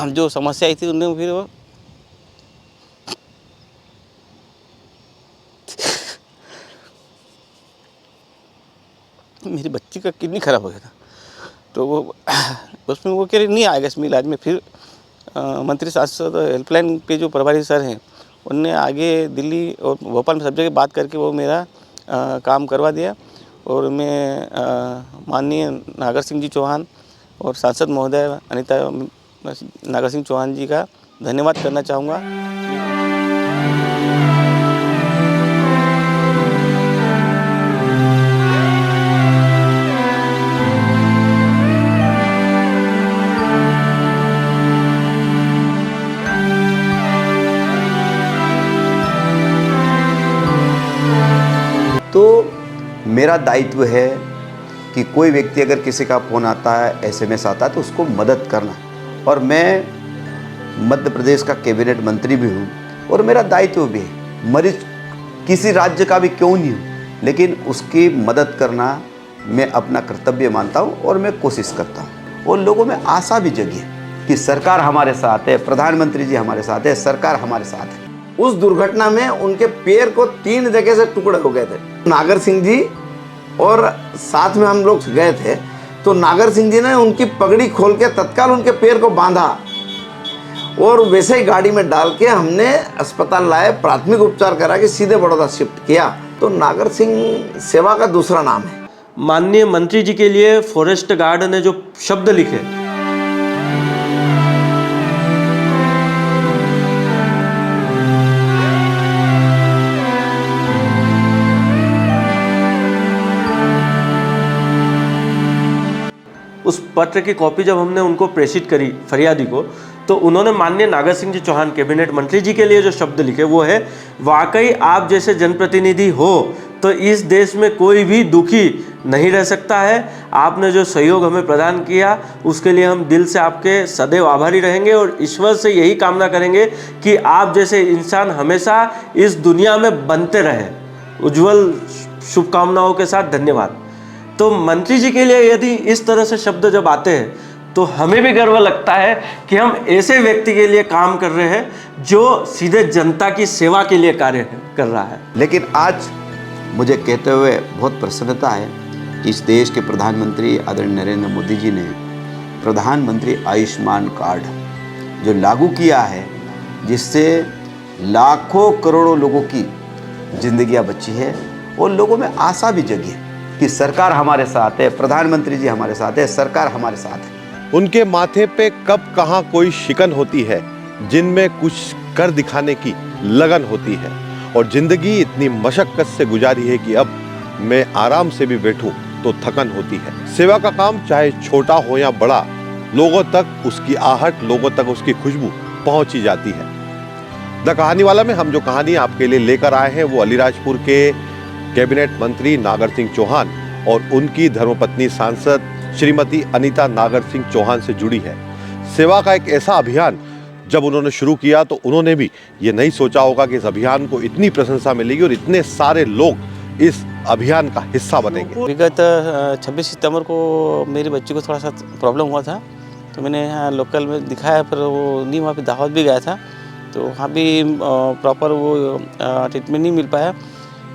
जो समस्या आई थी उनने फिर वो मेरी बच्ची का किडनी खराब हो गया था, तो वो उसमें वो कह रहे नहीं आएगा इसमें इलाज में। फिर मंत्री सांसद हेल्पलाइन के जो प्रभारी सर हैं उनने आगे दिल्ली और भोपाल में सब जगह बात करके वो मेरा काम करवा दिया। और मैं माननीय नागर सिंह जी चौहान और सांसद महोदय अनीता नागर सिंह चौहान जी का धन्यवाद करना चाहूँगा। तो मेरा दायित्व है कि कोई व्यक्ति अगर किसी का फ़ोन आता है, एसएमएस आता है, तो उसको मदद करना। और मैं मध्य प्रदेश का कैबिनेट मंत्री भी हूँ और मेरा दायित्व भी है। मरीज किसी राज्य का भी क्यों नहीं हूँ, लेकिन उसकी मदद करना मैं अपना कर्तव्य मानता हूँ और मैं कोशिश करता हूँ। और लोगों में आशा भी जगी है कि सरकार हमारे साथ है, प्रधानमंत्री जी हमारे साथ है, सरकार हमारे साथ है। उस दुर्घटना में उनके पैर को 3 जगह से टुकड़े हो गए थे। नागर सिंह जी और साथ में हम लोग गए थे, तो नागर सिंह जी ने उनकी पगड़ी खोल के तत्काल उनके पैर को बांधा और वैसे ही गाड़ी में डाल के हमने अस्पताल लाए, प्राथमिक उपचार करा के सीधे बड़ौदा शिफ्ट किया। तो नागर सिंह सेवा का दूसरा नाम है। माननीय मंत्री जी के लिए फॉरेस्ट गार्ड ने जो शब्द लिखे, उस पत्र की कॉपी जब हमने उनको प्रेषित करी फरियादी को, तो उन्होंने माननीय नागर सिंह जी चौहान कैबिनेट मंत्री जी के लिए जो शब्द लिखे वो है, वाकई आप जैसे जनप्रतिनिधि हो तो इस देश में कोई भी दुखी नहीं रह सकता है। आपने जो सहयोग हमें प्रदान किया उसके लिए हम दिल से आपके सदैव आभारी रहेंगे और ईश्वर से यही कामना करेंगे कि आप जैसे इंसान हमेशा इस दुनिया में बनते रहें। उज्जवल शुभकामनाओं के साथ धन्यवाद। तो मंत्री जी के लिए यदि इस तरह से शब्द जब आते हैं तो हमें भी गर्व लगता है कि हम ऐसे व्यक्ति के लिए काम कर रहे हैं जो सीधे जनता की सेवा के लिए कार्य कर रहा है। लेकिन आज मुझे कहते हुए बहुत प्रसन्नता है कि इस देश के प्रधानमंत्री आदरणीय नरेंद्र मोदी जी ने प्रधानमंत्री आयुष्मान कार्ड जो लागू किया है, जिससे लाखों करोड़ों लोगों की जिंदगियां बची है और लोगों में आशा भी जगी है कि सरकार हमारे साथ है, प्रधानमंत्री जी हमारे साथ है, सरकार हमारे साथ है। उनके माथे पे कब कहाँ कोई शिकन होती है, जिनमें कुछ कर दिखाने की लगन होती है और जिंदगी इतनी मशक्कत से गुजारी है कि अब मैं आराम से भी बैठूं तो थकन होती है। सेवा का काम चाहे छोटा हो या बड़ा, लोगों तक उसकी आहट, लोगों तक उसकी खुशबू पहुंची जाती है। द कहानी वाला में हम जो कहानी आपके लिए लेकर आए हैं वो अलीराजपुर के कैबिनेट मंत्री नागर सिंह चौहान और उनकी धर्मपत्नी सांसद श्रीमती अनीता नागर सिंह चौहान से जुड़ी है। सेवा का एक ऐसा अभियान जब उन्होंने शुरू किया तो उन्होंने भी ये नहीं सोचा होगा कि इस अभियान को इतनी प्रशंसा मिलेगी और इतने सारे लोग इस अभियान का हिस्सा बनेंगे। विगत 26 सितंबर को मेरी बच्ची को थोड़ा सा प्रॉब्लम हुआ था, तो मैंने यहाँ लोकल में दिखाया, फिर वो नहीं वहाँ पे दावत भी गया था, तो वहाँ भी प्रॉपर वो ट्रीटमेंट नहीं मिल पाया।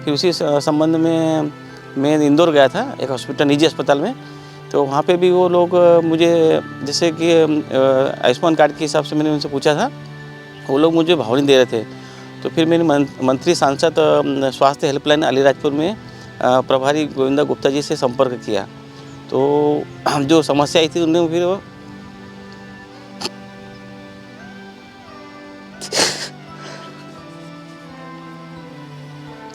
फिर उसी संबंध में मैं इंदौर गया था एक हॉस्पिटल, निजी अस्पताल में, तो वहाँ पे भी वो लोग मुझे जैसे कि आयुष्मान कार्ड के हिसाब से मैंने उनसे पूछा था, वो लोग मुझे भाव नहीं दे रहे थे। तो फिर मैंने मंत्री सांसद स्वास्थ्य हेल्पलाइन अलीराजपुर में प्रभारी गोविंदा गुप्ता जी से संपर्क किया, तो जो समस्या आई थी उन्होंने फिर वो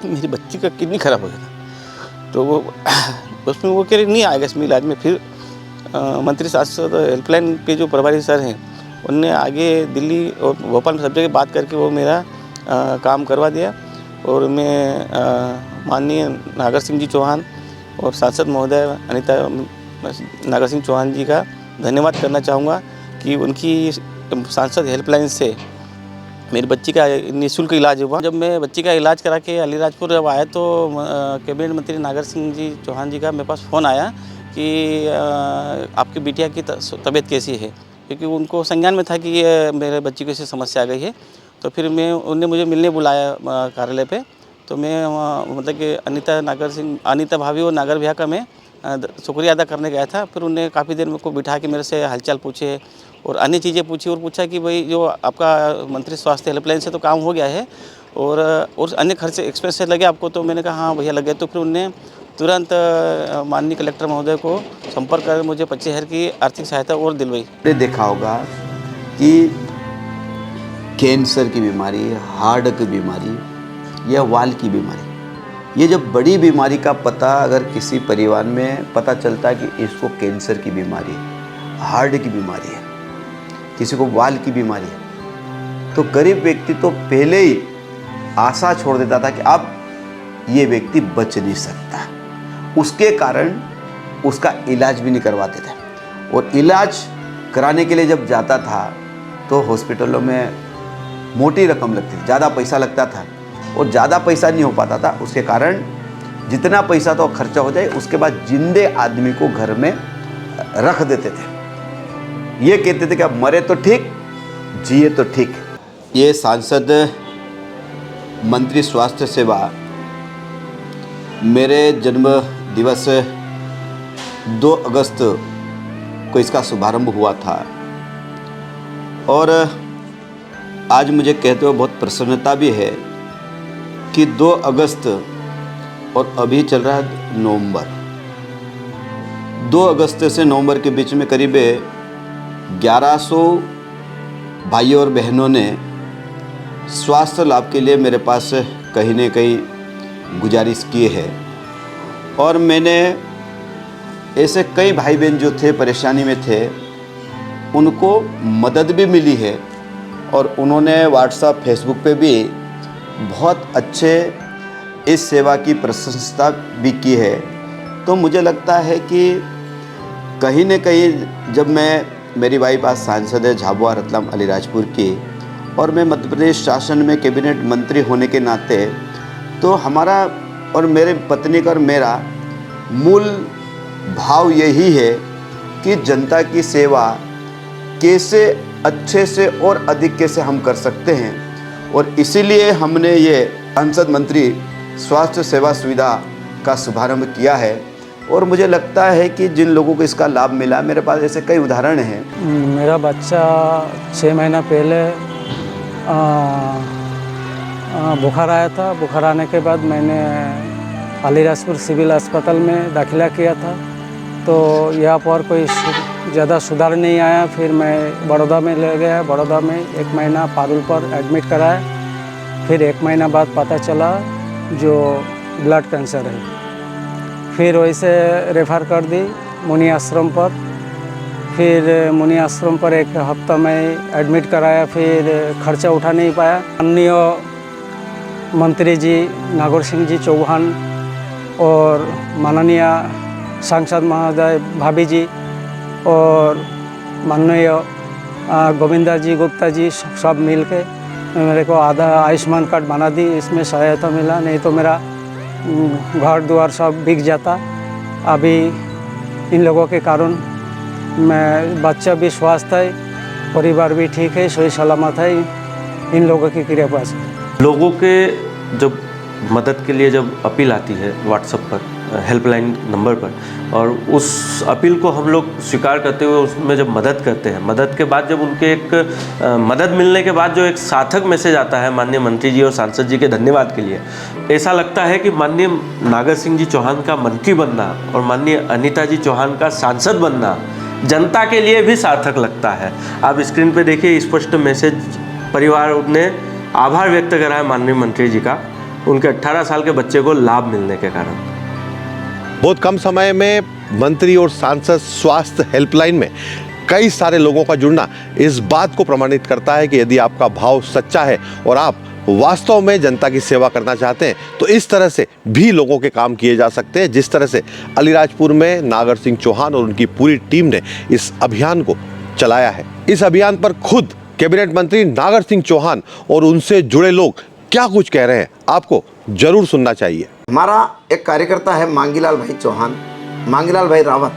मेरी बच्ची का किडनी खराब हो गया था, तो वो उसमें वो कह रहे नहीं आएगा इसमें इलाज में। फिर मंत्री सांसद हेल्पलाइन के जो प्रभारी सर हैं उनने आगे दिल्ली और भोपाल में सब जगह बात करके वो मेरा काम करवा दिया। और मैं माननीय नागर सिंह जी चौहान और सांसद महोदय अनीता नागर सिंह चौहान जी का धन्यवाद करना चाहूँगा कि उनकी सांसद हेल्पलाइन से मेरी बच्ची का निःशुल्क इलाज हुआ। जब मैं बच्ची का इलाज करा के अलीराजपुर जब आया तो कैबिनेट मंत्री नागर सिंह जी चौहान जी का मेरे पास फ़ोन आया कि आपकी बिटिया की तबीयत कैसी है। क्योंकि उनको संज्ञान में था कि ये मेरे बच्ची को ऐसी समस्या आ गई है। तो फिर मैं उन्होंने मुझे मिलने बुलाया कार्यालय पे। तो मैं वहाँ मतलब कि अनीता भाभी और नागर भैया का मैं शुक्रिया अदा करने गया था। फिर उन्होंने काफ़ी देर मेरे को बिठा के मेरे से हालचाल पूछे और अन्य चीज़ें पूछी और पूछा कि भाई जो आपका मंत्री स्वास्थ्य हेल्पलाइन से तो काम हो गया है और अन्य खर्चे एक्सपेंस से लगे आपको। तो मैंने कहा हाँ भैया लगे। तो फिर उन्होंने तुरंत माननीय कलेक्टर महोदय को संपर्क कर मुझे 25,000 की आर्थिक सहायता और दिलवाई। आपने देखा होगा कि कैंसर की बीमारी, हार्ट की बीमारी या वाल की बीमारी, ये जब बड़ी बीमारी का पता अगर किसी परिवार में पता चलता है कि इसको कैंसर की बीमारी है, हार्ट की बीमारी है, किसी को वाल की बीमारी है, तो गरीब व्यक्ति तो पहले ही आशा छोड़ देता था कि अब ये व्यक्ति बच नहीं सकता। उसके कारण उसका इलाज भी नहीं करवाते थे और इलाज कराने के लिए जब जाता था तो हॉस्पिटलों में मोटी रकम लगती थी, ज़्यादा पैसा लगता था और ज़्यादा पैसा नहीं हो पाता था। उसके कारण जितना पैसा तो खर्चा हो जाए उसके बाद जिंदे आदमी को घर में रख देते थे। ये कहते थे कि अब मरे तो ठीक, जिए तो ठीक। ये सांसद मंत्री स्वास्थ्य सेवा मेरे जन्म दिवस 2 अगस्त को इसका शुभारंभ हुआ था और आज मुझे कहते हुए बहुत प्रसन्नता भी है कि 2 अगस्त और अभी चल रहा है नवंबर, 2 अगस्त से नवंबर के बीच में करीब 1100 भाइयों और बहनों ने स्वास्थ्य लाभ के लिए मेरे पास कहीं न कहीं गुजारिश की है और मैंने ऐसे कई भाई बहन जो थे परेशानी में थे उनको मदद भी मिली है और उन्होंने व्हाट्सएप फेसबुक पे भी बहुत अच्छे इस सेवा की प्रशंसा भी की है। तो मुझे लगता है कि कहीं न कहीं जब मेरी वाइफ आज सांसद है झाबुआ रतलाम अलीराजपुर की और मैं मध्य प्रदेश शासन में कैबिनेट मंत्री होने के नाते तो हमारा और मेरे पत्नी का और मेरा मूल भाव यही है कि जनता की सेवा कैसे अच्छे से और अधिक कैसे हम कर सकते हैं और इसीलिए हमने ये सांसद मंत्री स्वास्थ्य सेवा सुविधा का शुभारंभ किया है और मुझे लगता है कि जिन लोगों को इसका लाभ मिला, मेरे पास ऐसे कई उदाहरण हैं। मेरा बच्चा 6 महीना पहले बुखार आया था। बुखार आने के बाद मैंने अलीराजपुर सिविल अस्पताल में दाखिला किया था तो यहाँ पर कोई ज़्यादा सुधार नहीं आया। फिर मैं बड़ौदा में ले गया, बड़ौदा में 1 महीना पारुल पर एडमिट कराया। फिर 1 महीना बाद पता चला जो ब्लड कैंसर है। फिर वैसे रेफ़र कर दी मुनि आश्रम पर। फिर मुनि आश्रम पर 1 हफ्ता में एडमिट कराया, फिर खर्चा उठा नहीं पाया। माननीय मंत्री जी नागर सिंह जी चौहान और माननीय सांसद महोदय भाभी जी और माननीय गोविंदा जी गुप्ता जी सब मिल के मेरे को आधा आयुष्मान कार्ड बना दी। इसमें सहायता मिला, नहीं तो मेरा घर द्वार सब बिक जाता। अभी इन लोगों के कारण मैं बच्चा भी स्वस्थ है, परिवार भी ठीक है, सही सलामत है इन लोगों की कृपा से। लोगों के जब मदद के लिए जब अपील आती है व्हाट्सएप पर, हेल्पलाइन नंबर पर, और उस अपील को हम लोग स्वीकार करते हुए उसमें जब मदद करते हैं, मदद के बाद जब उनके एक मदद मिलने के बाद जो एक सार्थक मैसेज आता है माननीय मंत्री जी और सांसद जी के धन्यवाद के लिए, ऐसा लगता है कि माननीय नागर सिंह जी चौहान का मंत्री बनना और माननीय अनीता जी चौहान का सांसद बनना जनता के लिए भी सार्थक लगता है। आप स्क्रीन पे देखिए स्पष्ट मैसेज, परिवार ने आभार व्यक्त करा है माननीय मंत्री जी का उनके 18 साल के बच्चे को लाभ मिलने के कारण। बहुत कम समय में मंत्री और सांसद स्वास्थ्य हेल्पलाइन में कई सारे लोगों का जुड़ना इस बात को प्रमाणित करता है कि यदि आपका भाव सच्चा है और आप वास्तव में जनता की सेवा करना चाहते हैं तो इस तरह से भी लोगों के काम किए जा सकते हैं, जिस तरह से अलीराजपुर में नागर सिंह चौहान और उनकी पूरी टीम ने इस अभियान को चलाया है। इस अभियान पर खुद कैबिनेट मंत्री नागर सिंह चौहान और उनसे जुड़े लोग क्या कुछ कह रहे हैं, आपको जरूर सुनना चाहिए। हमारा एक कार्यकर्ता है मांगीलाल भाई चौहान, मांगीलाल भाई रावत,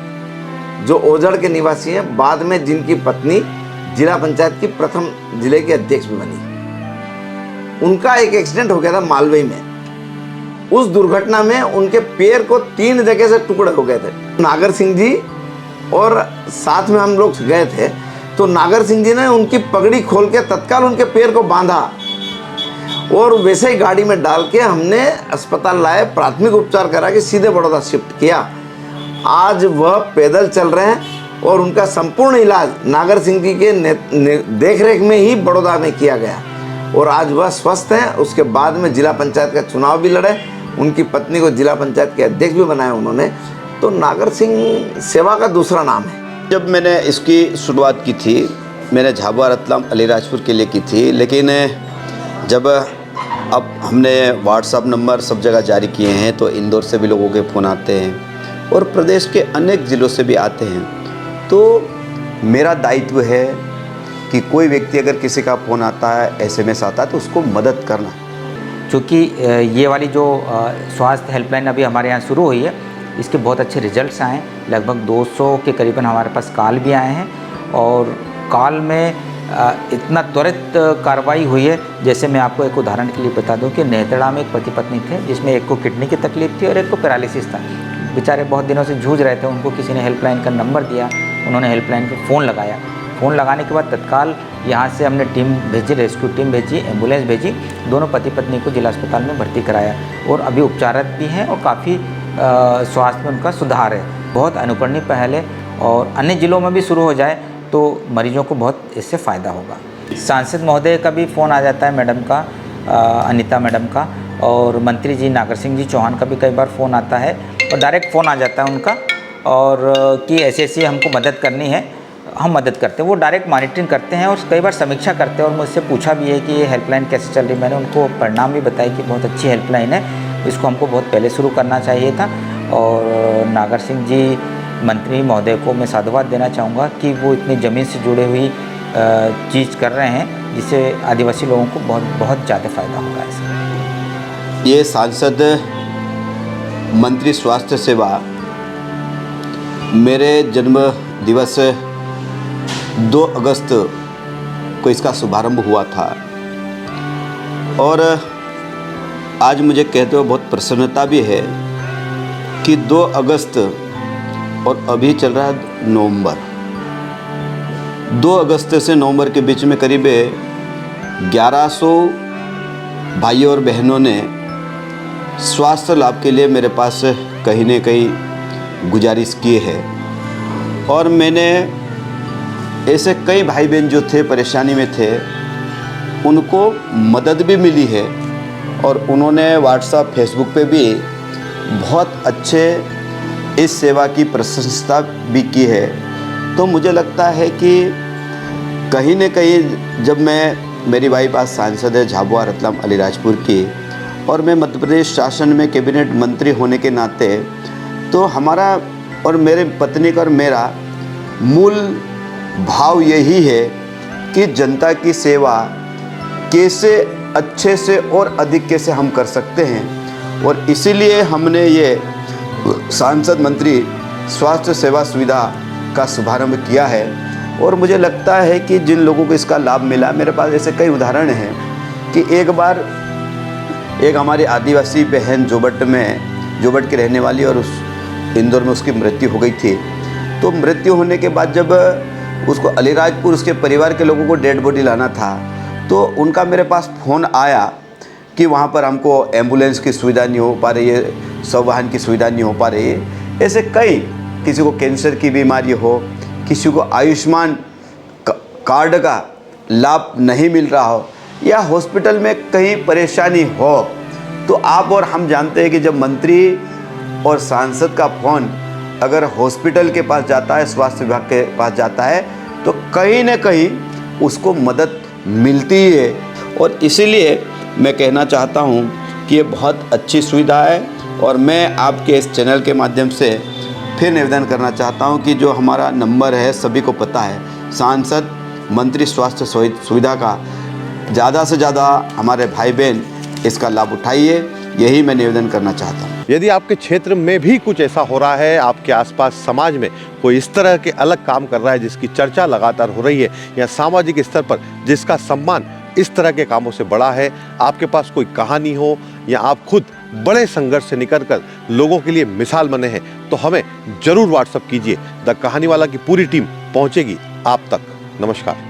जो ओझड़ के निवासी हैं, बाद में जिनकी पत्नी जिला पंचायत की प्रथम जिले की अध्यक्ष भी बनी, उनका एक एक्सीडेंट हो गया था मालवी में। उस दुर्घटना में उनके पैर को 3 जगह से टुकड़े हो गए थे। नागर सिंह जी और साथ में हम लोग गए थे, तो नागर सिंह जी ने उनकी पगड़ी खोल के तत्काल उनके पैर को बांधा और वैसे ही गाड़ी में डाल के हमने अस्पताल लाए, प्राथमिक उपचार करा के सीधे बड़ौदा शिफ्ट किया। आज वह पैदल चल रहे हैं और उनका संपूर्ण इलाज नागर सिंह जी के देखरेख में ही बड़ौदा में किया गया और आज वह स्वस्थ हैं। उसके बाद में जिला पंचायत का चुनाव भी लड़े, उनकी पत्नी को जिला पंचायत के अध्यक्ष भी बनाया उन्होंने। तो नागर सिंह सेवा का दूसरा नाम है। जब मैंने इसकी शुरुआत की थी, मैंने झाबुआ रतलाम अलीराजपुर के लिए की थी, लेकिन जब अब हमने व्हाट्सएप नंबर सब जगह जारी किए हैं तो इंदौर से भी लोगों के फ़ोन आते हैं और प्रदेश के अनेक ज़िलों से भी आते हैं। तो मेरा दायित्व है कि कोई व्यक्ति अगर किसी का फ़ोन आता है, SMS आता है, तो उसको मदद करना। चूँकि ये वाली जो स्वास्थ्य हेल्पलाइन अभी हमारे यहाँ शुरू हुई है, इसके बहुत अच्छे रिजल्ट्स आए हैं। लगभग 200 के करीबन हमारे पास कॉल भी आए हैं और कॉल में इतना त्वरित कार्रवाई हुई है। जैसे मैं आपको एक उदाहरण के लिए बता दूं कि नेतड़ा में एक पति पत्नी थे, जिसमें एक को किडनी की तकलीफ थी और एक को पैरालिसिस था। बेचारे बहुत दिनों से जूझ रहे थे। उनको किसी ने हेल्पलाइन का नंबर दिया, उन्होंने हेल्पलाइन पर फ़ोन लगाया। फ़ोन लगाने के बाद तत्काल यहाँ से हमने टीम भेजी, रेस्क्यू टीम भेजी, एम्बुलेंस भेजी, दोनों पति पत्नी को जिला अस्पताल में भर्ती कराया और अभी उपचाररत भी हैं और काफ़ी स्वास्थ्य में उनका सुधार है। बहुत अनुकरणीय पहल है और अन्य ज़िलों में भी शुरू हो जाए तो मरीजों को बहुत इससे फ़ायदा होगा। सांसद महोदय का भी फ़ोन आ जाता है, मैडम का, अनीता मैडम का, और मंत्री जी नागर सिंह जी चौहान का भी कई बार फ़ोन आता है और डायरेक्ट फ़ोन आ जाता है उनका और कि ऐसी हमको मदद करनी है, हम मदद करते हैं। वो डायरेक्ट मॉनिटरिंग करते हैं और कई बार समीक्षा करते हैं और मुझसे पूछा भी है कि ये हेल्पलाइन कैसे चल रही। मैंने उनको परिणाम भी बताया कि बहुत अच्छी हेल्पलाइन है, इसको हमको बहुत पहले शुरू करना चाहिए था। और नागर सिंह जी मंत्री महोदय को मैं साधुवाद देना चाहूँगा कि वो इतनी ज़मीन से जुड़े हुई चीज़ कर रहे हैं जिससे आदिवासी लोगों को बहुत ज़्यादा फ़ायदा होगा। इससे ये सांसद मंत्री स्वास्थ्य सेवा मेरे जन्म दिवस 2 अगस्त को इसका शुभारंभ हुआ था और आज मुझे कहते हुए बहुत प्रसन्नता भी है कि 2 अगस्त और अभी चल रहा है नवंबर। 2 अगस्त से नवंबर के बीच में करीब 1100 भाइयों और बहनों ने स्वास्थ्य लाभ के लिए मेरे पास कहीं न कहीं गुजारिश की है और मैंने ऐसे कई भाई बहन जो थे परेशानी में थे उनको मदद भी मिली है और उन्होंने व्हाट्सएप फेसबुक पे भी बहुत अच्छे इस सेवा की प्रशंसा भी की है। तो मुझे लगता है कि कहीं न कहीं जब मेरी भाई पास सांसद है झाबुआ रतलाम अलीराजपुर की और मैं मध्य प्रदेश शासन में कैबिनेट मंत्री होने के नाते तो हमारा और मेरे पत्नी का और मेरा मूल भाव यही है कि जनता की सेवा कैसे अच्छे से और अधिक कैसे हम कर सकते हैं और इसीलिए हमने ये सांसद मंत्री स्वास्थ्य सेवा सुविधा का शुभारंभ किया है और मुझे लगता है कि जिन लोगों को इसका लाभ मिला, मेरे पास ऐसे कई उदाहरण हैं कि एक बार एक हमारी आदिवासी बहन जोबट की रहने वाली और उस इंदौर में उसकी मृत्यु हो गई थी। तो मृत्यु होने के बाद जब उसको अलीराजपुर उसके परिवार के लोगों को डेड बॉडी लाना था तो उनका मेरे पास फ़ोन आया कि वहाँ पर हमको एम्बुलेंस की सुविधा नहीं हो पा रही है, सवाहन की सुविधा नहीं हो पा रही है। ऐसे कई, किसी को कैंसर की बीमारी हो, किसी को आयुष्मान कार्ड का लाभ नहीं मिल रहा हो या हॉस्पिटल में कहीं परेशानी हो, तो आप और हम जानते हैं कि जब मंत्री और सांसद का फ़ोन अगर हॉस्पिटल के पास जाता है, स्वास्थ्य विभाग के पास जाता है, तो कहीं न कहीं उसको मदद मिलती है। और इसीलिए मैं कहना चाहता हूँ कि ये बहुत अच्छी सुविधा है और मैं आपके इस चैनल के माध्यम से फिर निवेदन करना चाहता हूँ कि जो हमारा नंबर है सभी को पता है, सांसद मंत्री स्वास्थ्य सुविधा का ज़्यादा से ज़्यादा हमारे भाई बहन इसका लाभ उठाइए। यही मैं निवेदन करना चाहता हूँ। यदि आपके क्षेत्र में भी कुछ ऐसा हो रहा है, आपके आसपास समाज में कोई इस तरह के अलग काम कर रहा है जिसकी चर्चा लगातार हो रही है, या सामाजिक स्तर पर जिसका सम्मान इस तरह के कामों से बड़ा है, आपके पास कोई कहानी हो या आप खुद बड़े संघर्ष से निकलकर लोगों के लिए मिसाल बने हैं, तो हमें जरूर व्हाट्सएप कीजिए। द कहानी वाला की पूरी टीम पहुंचेगी आप तक। नमस्कार।